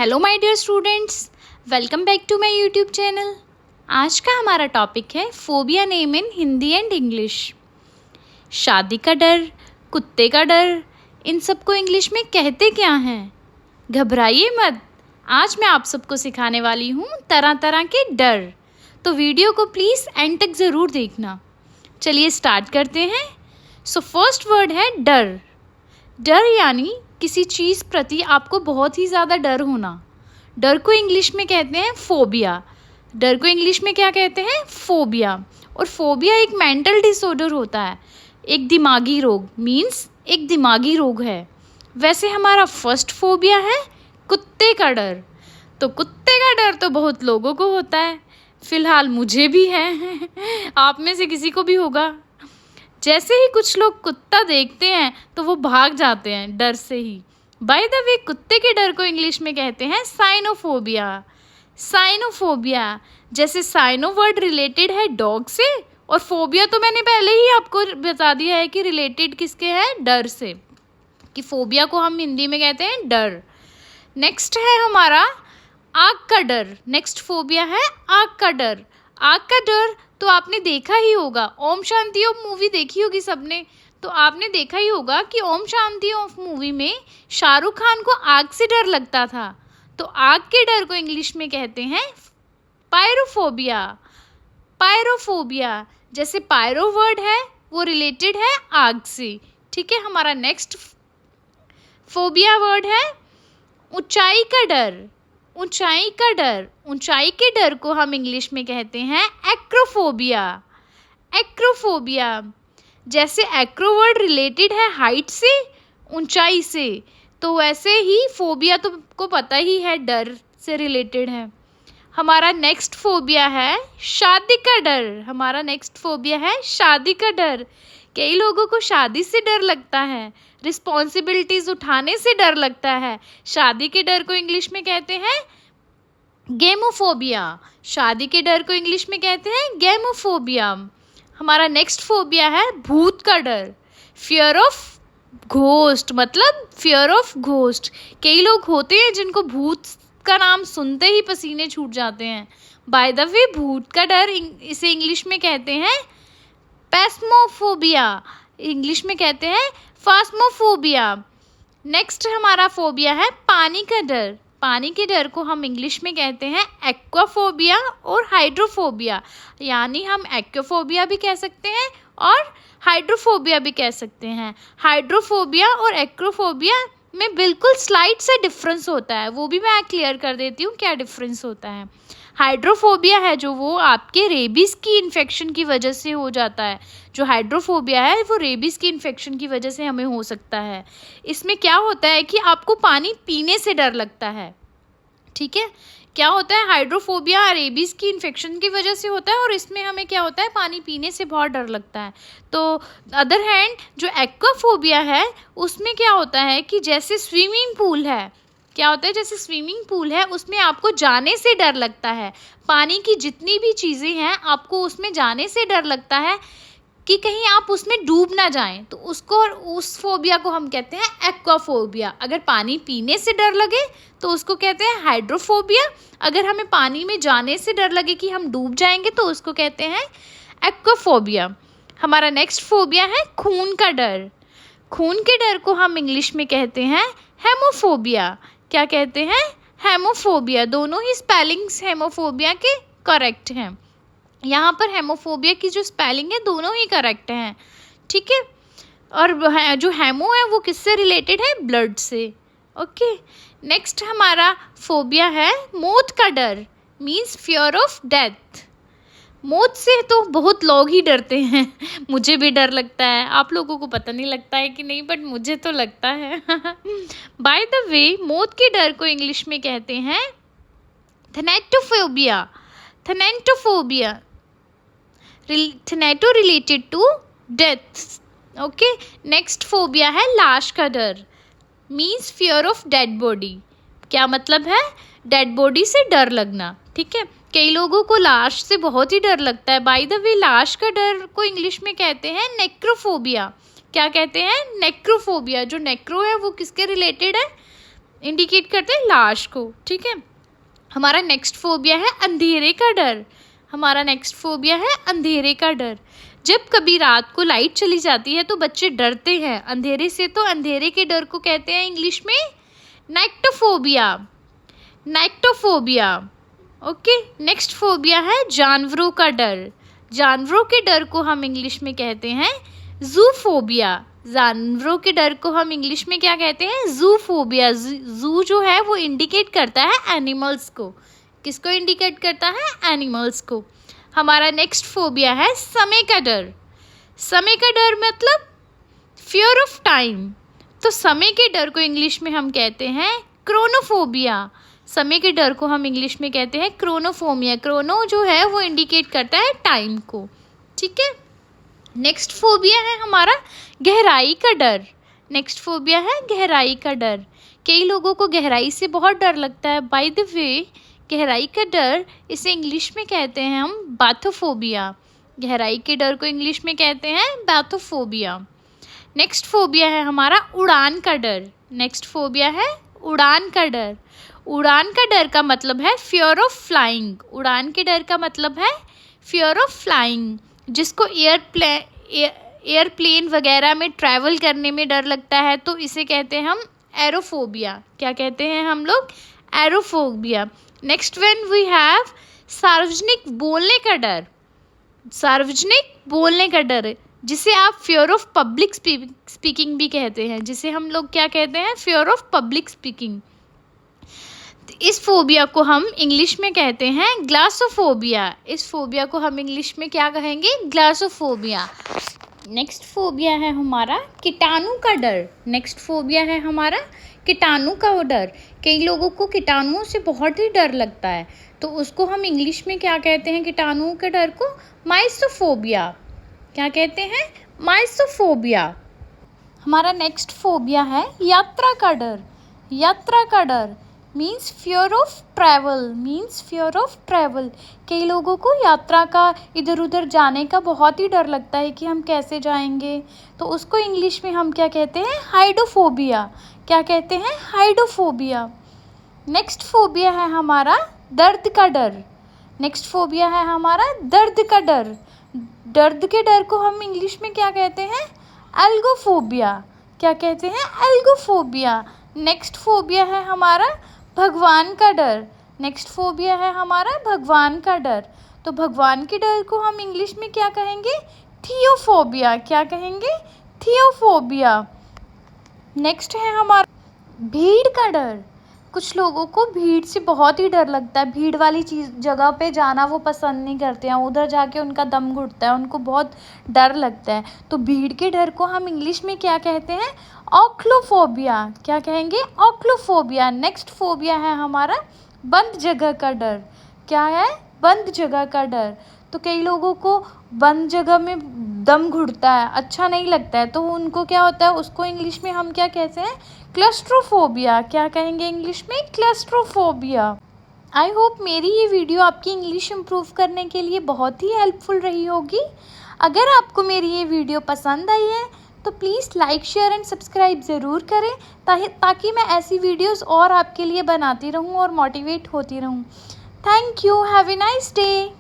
Hello my dear students, welcome back to my YouTube channel. आज का हमारा topic है phobia name in Hindi and English. शादी का डर, कुत्ते का डर, इन सबको इंग्लिश में कहते क्या हैं? घबराइए मत, आज मैं आप सबको सिखाने वाली हूँ तरह तरह के डर। तो वीडियो को प्लीज़ एंड तक ज़रूर देखना। चलिए स्टार्ट करते हैं। सो फर्स्ट वर्ड है डर। डर यानी किसी चीज़ प्रति आपको बहुत ही ज़्यादा डर होना। डर को इंग्लिश में कहते हैं फोबिया। डर को इंग्लिश में क्या कहते हैं? फोबिया। और फोबिया एक मेंटल डिसऑर्डर होता है, एक दिमागी रोग, मीन्स एक दिमागी रोग है। वैसे हमारा फर्स्ट फोबिया है कुत्ते का डर। तो कुत्ते का डर तो बहुत लोगों को होता है, फिलहाल मुझे भी है आप में से किसी को भी होगा। जैसे ही कुछ लोग कुत्ता देखते हैं तो वो भाग जाते हैं डर से ही। बाय द वे, कुत्ते के डर को इंग्लिश में कहते हैं साइनोफोबिया। साइनोफोबिया, जैसे साइनो वर्ड रिलेटेड है डॉग से, और फोबिया तो मैंने पहले ही आपको बता दिया है कि रिलेटेड किसके है? डर से, कि फोबिया को हम हिंदी में कहते हैं डर। नेक्स्ट है हमारा आग का डर। नेक्स्ट फोबिया है आग का डर। आग का डर तो आपने देखा ही होगा, ओम शांति ओम मूवी देखी होगी सबने, तो आपने देखा ही होगा कि ओम शांति ओम मूवी में शाहरुख खान को आग से डर लगता था। तो आग के डर को इंग्लिश में कहते हैं पायरोफोबिया। पायरोफोबिया, जैसे पायरो वर्ड है वो रिलेटेड है आग से। ठीक है, हमारा नेक्स्ट फोबिया वर्ड है ऊंचाई का डर। ऊंचाई का डर, ऊंचाई के डर को हम इंग्लिश में कहते हैं एक्रोफोबिया। एक्रोफोबिया, जैसे एक्रो वर्ड रिलेटेड है हाइट से, ऊंचाई से, तो वैसे ही फोबिया तो आपको पता ही है डर से रिलेटेड है। हमारा नेक्स्ट फोबिया है शादी का डर। हमारा नेक्स्ट फोबिया है शादी का डर। कई लोगों को शादी से डर लगता है, रिस्पॉन्सिबिलिटीज उठाने से डर लगता है। शादी के डर को इंग्लिश में कहते हैं गेमोफोबिया। शादी के डर को इंग्लिश में कहते हैं गेमोफोबिया। हमारा नेक्स्ट फोबिया है भूत का डर। फियर ऑफ घोस्ट, मतलब फियर ऑफ घोस्ट। कई लोग होते हैं जिनको भूत का नाम सुनते ही पसीने छूट जाते हैं। बाय द वे, भूत का डर इसे इंग्लिश में कहते हैं पैस्मोफोबिया। इंग्लिश में कहते हैं फास्मोफोबिया। नेक्स्ट हमारा फोबिया है पानी का डर। पानी के डर को हम इंग्लिश में कहते हैं एक्वाफोबिया और हाइड्रोफोबिया। यानी हम एक्वाफोबिया भी कह सकते हैं और हाइड्रोफोबिया भी कह सकते हैं। हाइड्रोफोबिया और एक्वाफोबिया में बिल्कुल स्लाइट सा डिफरेंस होता है, वो भी मैं क्लियर कर देती हूँ क्या डिफरेंस होता है। हाइड्रोफोबिया है जो वो आपके रेबीज़ की इन्फेक्शन की वजह से हो जाता है। जो हाइड्रोफोबिया है वो रेबीज़ की इन्फेक्शन की वजह से हमें हो सकता है। इसमें क्या होता है कि आपको पानी पीने से डर लगता है। ठीक है, क्या होता है? हाइड्रोफोबिया रेबीज़ की इन्फेक्शन की वजह से होता है, और इसमें हमें क्या होता है? पानी पीने से बहुत डर लगता है। तो अदर हैंड जो एक्वाफोबिया है उसमें क्या होता है कि जैसे स्विमिंग पूल है, क्या होता है? जैसे स्विमिंग पूल है उसमें आपको जाने से डर लगता है। पानी की जितनी भी चीज़ें हैं आपको उसमें जाने से डर लगता है कि कहीं आप उसमें डूब ना जाएं, तो उसको, उस फोबिया को हम कहते हैं एक्वाफोबिया। अगर पानी पीने से डर लगे तो उसको कहते हैं हाइड्रोफोबिया। अगर हमें पानी में जाने से डर लगे कि हम डूब जाएंगे तो उसको कहते हैं एक्वाफोबिया। हमारा नेक्स्ट फोबिया है खून का डर। खून के डर को हम इंग्लिश में कहते हैं हेमोफोबिया। क्या कहते हैं? हेमोफोबिया। दोनों ही स्पेलिंग्स हेमोफोबिया के करेक्ट हैं। यहाँ पर हेमोफोबिया की जो स्पेलिंग है दोनों ही करेक्ट हैं। ठीक है, और जो हेमो है वो किससे रिलेटेड है? ब्लड से। ओके, नेक्स्ट हमारा फोबिया है मौत का डर, मीन्स फियर ऑफ डेथ। मौत से तो बहुत लोग ही डरते हैं मुझे भी डर लगता है। आप लोगों को पता नहीं लगता है कि नहीं, बट मुझे तो लगता है बाय द वे, मौत के डर को इंग्लिश में कहते हैं thanatophobia. Thanatophobia, thanato related to death. Okay, next phobia है लाश का डर, means fear of dead body. क्या मतलब है? डेड बॉडी से डर लगना। ठीक है, कई लोगों को लाश से बहुत ही डर लगता है। बाय द वे, लाश का डर को इंग्लिश में कहते हैं नेक्रोफोबिया। क्या कहते हैं? नेक्रोफोबिया। जो नेक्रो है वो किसके रिलेटेड है? इंडिकेट करते हैं लाश को, ठीक है। हमारा नेक्स्ट फोबिया है अंधेरे का डर। हमारा नेक्स्ट फोबिया है अंधेरे का डर। जब कभी रात को लाइट चली जाती है तो बच्चे डरते हैं अंधेरे से, तो अंधेरे के डर को कहते हैं इंग्लिश में नाइक्टोफोबिया। नाइक्टोफोबिया, ओके। नेक्स्ट फोबिया है जानवरों का डर। जानवरों के डर को हम इंग्लिश में कहते हैं जूफोबिया। जानवरों के डर को हम इंग्लिश में क्या कहते हैं? जूफोबिया। जू जो है वो इंडिकेट करता है एनिमल्स को। किसको इंडिकेट करता है? एनिमल्स को। हमारा नेक्स्ट फोबिया है समय का डर। समय का डर मतलब फियर ऑफ टाइम। तो समय के डर को इंग्लिश में हम कहते हैं क्रोनोफोबिया। समय के डर को हम इंग्लिश में कहते हैं क्रोनोफोबिया। क्रोनो जो है वो इंडिकेट करता है टाइम को, ठीक है। नेक्स्ट फोबिया है हमारा गहराई का डर। नेक्स्ट फोबिया है गहराई का डर। कई लोगों को गहराई से बहुत डर लगता है। बाय द वे, गहराई का डर इसे इंग्लिश में कहते हैं हम बाथोफोबिया। गहराई के डर को इंग्लिश में कहते हैं बाथोफोबिया। नेक्स्ट फोबिया है हमारा उड़ान का डर। नेक्स्ट फोबिया है उड़ान का डर। उड़ान का डर का मतलब है फियर ऑफ फ्लाइंग। उड़ान के डर का मतलब है फियर ऑफ फ्लाइंग। जिसको एयरप्लेन वगैरह में ट्रैवल करने में डर लगता है तो इसे कहते हैं हम एरोफोबिया। क्या कहते हैं हम लोग? Aerophobia. Next one we have सार्वजनिक बोलने का डर। सार्वजनिक बोलने का डर जिसे आप फियर ऑफ पब्लिक स्पीकिंग भी कहते हैं, जिसे हम लोग क्या कहते हैं? Fear of public speaking. इस फोबिया को हम इंग्लिश में कहते हैं ग्लासोफोबिया। इस फोबिया को हम इंग्लिश में क्या कहेंगे? ग्लासोफोबिया। नेक्स्ट फोबिया है हमारा कीटाणु का डर। नेक्स्ट फोबिया है हमारा कीटाणु का डर। कई लोगों को कीटाणुओं से बहुत ही डर लगता है तो उसको हम इंग्लिश में क्या कहते हैं? कीटाणुओं के डर को माइसोफोबिया। क्या कहते हैं? माइसोफोबिया। हमारा नेक्स्ट फोबिया है यात्रा का डर। यात्रा का डर means fear of travel. Means fear of travel. कई लोगों को यात्रा का, इधर उधर जाने का बहुत ही डर लगता है कि हम कैसे जाएंगे, तो उसको इंग्लिश में हम क्या कहते हैं? हाइडोफोबिया। क्या कहते हैं? हाइडोफोबिया। नेक्स्ट फोबिया है हमारा दर्द का डर। नेक्स्ट फोबिया है हमारा दर्द का डर। दर्द के डर को हम इंग्लिश में क्या कहते हैं? एल्गोफोबिया। क्या कहते हैं? एल्गोफोबिया। नेक्स्ट फोबिया है हमारा भगवान का डर। नेक्स्ट फोबिया है हमारा भगवान का डर। तो भगवान के डर को हम इंग्लिश में क्या कहेंगे? थियोफोबिया। क्या कहेंगे? थियोफोबिया। नेक्स्ट है हमारा भीड़ का डर। कुछ लोगों को भीड़ से बहुत ही डर लगता है। भीड़ वाली जगह पे जाना वो पसंद नहीं करते हैं। उधर जाके उनका दम घुटता है, उनको बहुत डर लगता है। तो भीड़ के डर को हम इंग्लिश में क्या कहते हैं? ऑक्लोफोबिया। क्या कहेंगे? ऑक्लोफोबिया। नेक्स्ट फोबिया है हमारा बंद जगह का डर। क्या है? बंद जगह का डर। तो कई लोगों को बंद जगह में दम घुटता है, अच्छा नहीं लगता है, तो उनको क्या होता है? उसको इंग्लिश में हम क्या कहते हैं? क्लस्ट्रोफोबिया। क्या कहेंगे इंग्लिश में? क्लस्ट्रोफोबिया। आई होप मेरी ये वीडियो आपकी इंग्लिश इम्प्रूव करने के लिए बहुत ही हेल्पफुल रही होगी। अगर आपको मेरी ये वीडियो पसंद आई है तो please like, share and subscribe ज़रूर करें ताकि मैं ऐसी वीडियोस और आपके लिए बनाती रहूं और मोटिवेट होती रहूं। Thank you. Have a nice day.